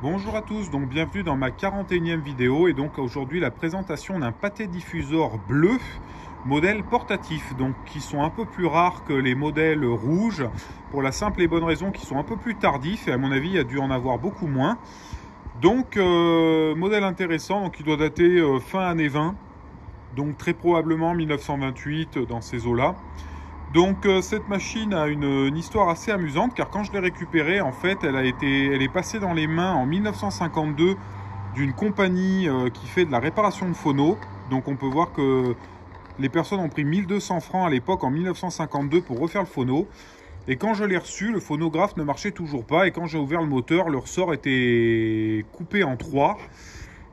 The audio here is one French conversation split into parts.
Bonjour à tous, donc bienvenue dans ma 41e vidéo et donc aujourd'hui la présentation d'un pâté diffuseur bleu modèle portatif, donc qui sont un peu plus rares que les modèles rouges pour la simple et bonne raison qu'ils sont un peu plus tardifs et à mon avis il y a dû en avoir beaucoup moins. Donc modèle intéressant, donc il doit dater fin année 20, donc très probablement 1928 dans ces eaux-là. Donc cette machine a une histoire assez amusante car quand je l'ai récupérée, en fait, elle est passée dans les mains en 1952 d'une compagnie qui fait de la réparation de phonos. Donc on peut voir que les personnes ont pris 1200 francs à l'époque en 1952 pour refaire le phono. Et quand je l'ai reçu, le phonographe ne marchait toujours pas et quand j'ai ouvert le moteur, le ressort était coupé en trois.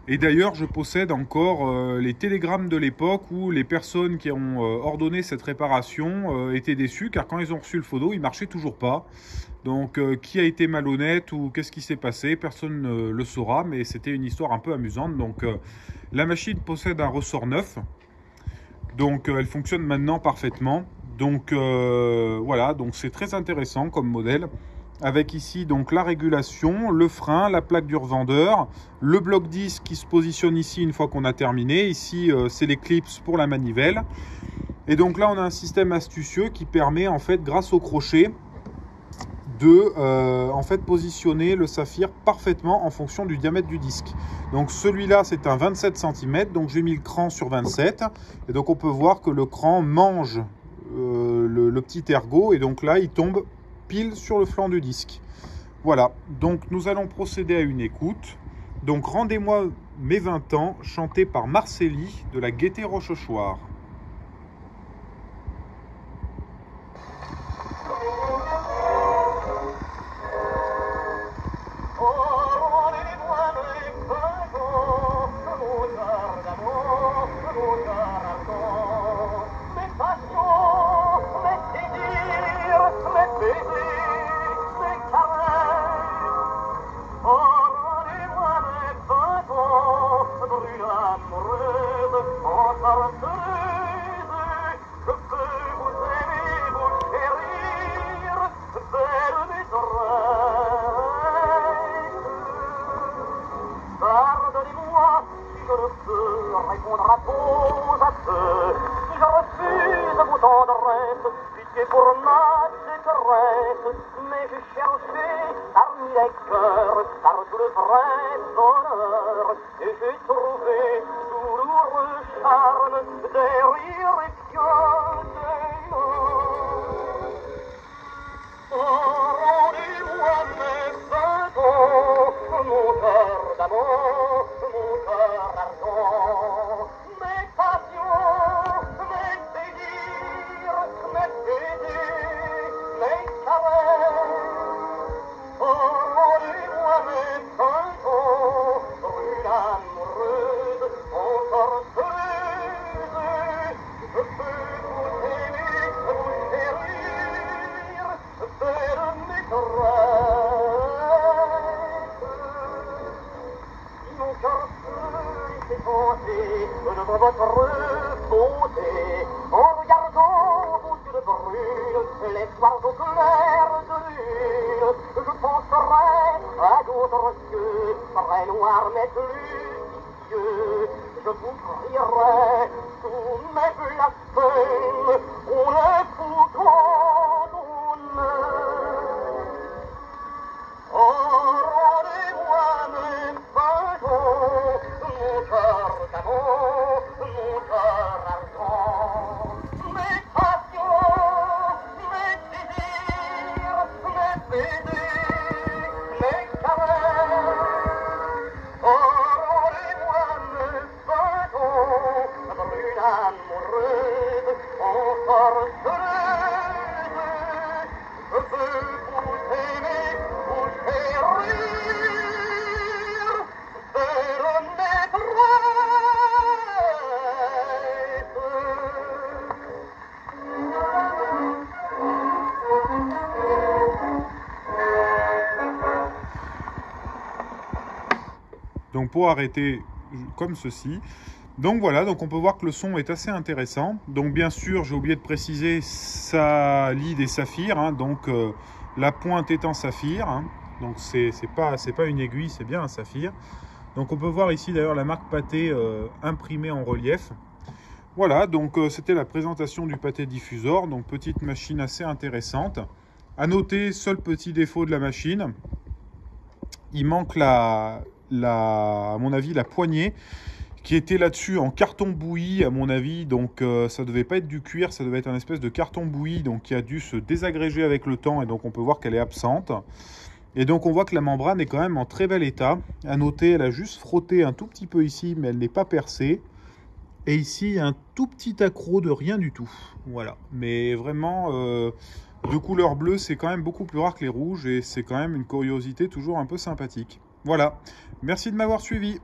Et d'ailleurs, je possède encore les télégrammes de l'époque où les personnes qui ont ordonné cette réparation étaient déçues car quand ils ont reçu le phono, il ne marchait toujours pas. Donc, qui a été malhonnête ou qu'est-ce qui s'est passé, personne ne le saura, mais c'était une histoire un peu amusante. Donc, la machine possède un ressort neuf, donc elle fonctionne maintenant parfaitement. Donc, voilà, donc c'est très intéressant comme modèle. Avec ici donc la régulation, le frein, la plaque du revendeur, le bloc disque qui se positionne ici une fois qu'on a terminé. Ici c'est les clips pour la manivelle. Et donc là on a un système astucieux qui permet en fait grâce au crochet de en fait positionner le saphir parfaitement en fonction du diamètre du disque. Donc celui-là c'est un 27 cm, donc j'ai mis le cran sur 27 et donc on peut voir que le cran mange le petit ergot et donc là il tombe pile sur le flanc du disque. Voilà, donc nous allons procéder à une écoute. Donc Rendez-moi mes 20 ans, chanté par Marcélie de la Gaîté Rochechouart. Pardonnez-moi si je ne peux répondre à vos appels, si je refuse vos tendresses, pitié pour ma détresse, mais j'ai cherché parmi les cœurs, partout le vrai bonheur, et j'ai trouvé douloureux charme des rires et des morts. Rendez-moi mes 20 ans, mon cœur d'amour, mon cœur ardent, mes passions, mes désirs, mes baisers, mes caresses. Rendez-moi mes 20 ans, brûle amoureuse, encore heureuse, je peux vous aimer, vous chérir, faire mes caresses. Si mon cœur s'est pensé devant votre beauté, en regardant vos yeux de brune, les soirs au clair de lune, je penserai à d'autres yeux, très noirs mais lumineux. Je vous crierai sous mes blasphèmes, on est fou quand on aime. Rendez-moi mes 20 ans, mon cœur d'amour, mon cœur ardent, mes passions, mes désirs, mes baisers, mes caresses. Rendez-moi mes 20 ans, brune amoureuse, encore heureuse, je veux vous aimer, vous chérir, faire mes Donc pour arrêter comme ceci. Donc voilà, donc on peut voir que le son est assez intéressant. Donc bien sûr, j'ai oublié de préciser, ça lie des saphirs, hein, donc la pointe est en saphir, hein. Donc c'est pas une aiguille, c'est bien un saphir. Donc on peut voir ici d'ailleurs la marque Pathé imprimée en relief. Voilà, donc c'était la présentation du Pathé Diffusor. Donc petite machine assez intéressante. À noter, seul petit défaut de la machine, il manque à mon avis, la poignée qui était là-dessus en carton bouilli, à mon avis. Donc ça devait pas être du cuir, ça devait être un espèce de carton bouilli, donc qui a dû se désagréger avec le temps, et donc on peut voir qu'elle est absente. Et donc on voit que la membrane est quand même en très bel état. À noter, elle a juste frotté un tout petit peu ici, mais elle n'est pas percée. Et ici, il y a un tout petit accroc de rien du tout. Voilà. Mais vraiment, de couleur bleue, c'est quand même beaucoup plus rare que les rouges, et c'est quand même une curiosité toujours un peu sympathique. Voilà. Merci de m'avoir suivi.